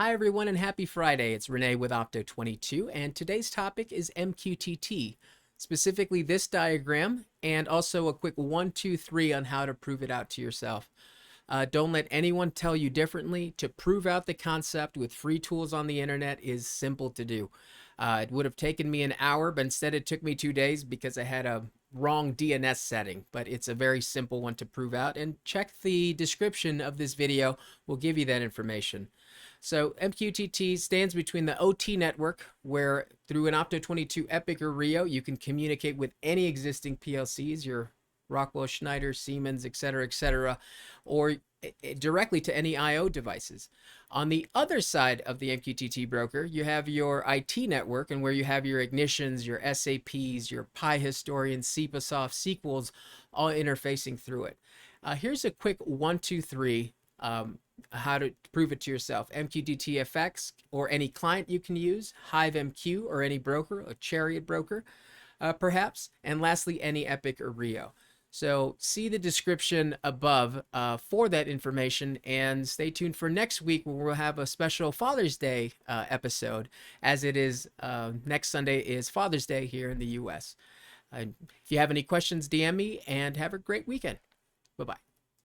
Hi everyone and happy Friday. It's Renee with Opto22 and today's topic is MQTT, specifically this diagram and also a quick 1, 2, 3 on how to prove it out to yourself. Don't let anyone tell you differently. To prove out the concept with free tools on the internet is simple to do. It would have taken me an hour, but instead it took me 2 days because I had a wrong DNS setting, but it's a very simple one to prove out, and check the description of this video. We'll give you that information. So MQTT stands between the OT network, where through an Opto22 Epic or Rio, you can communicate with any existing PLCs, your Rockwell, Schneider, Siemens, etc., or directly to any I/O devices. On the other side of the MQTT broker, you have your IT network, and where you have your Ignitions, your SAPs, your Pi Historians, CPASoft, SQLs, all interfacing through it. Here's a quick 1, 2, 3 how to prove it to yourself. MQTT-FX or any client you can use, HiveMQ or any broker, a Chariot broker, perhaps, and lastly, any Epic or Rio. So see the description above for that information, and stay tuned for next week where we'll have a special Father's Day episode, as it is next Sunday is Father's Day here in the US. If you have any questions, DM me, and have a great weekend. Bye-bye.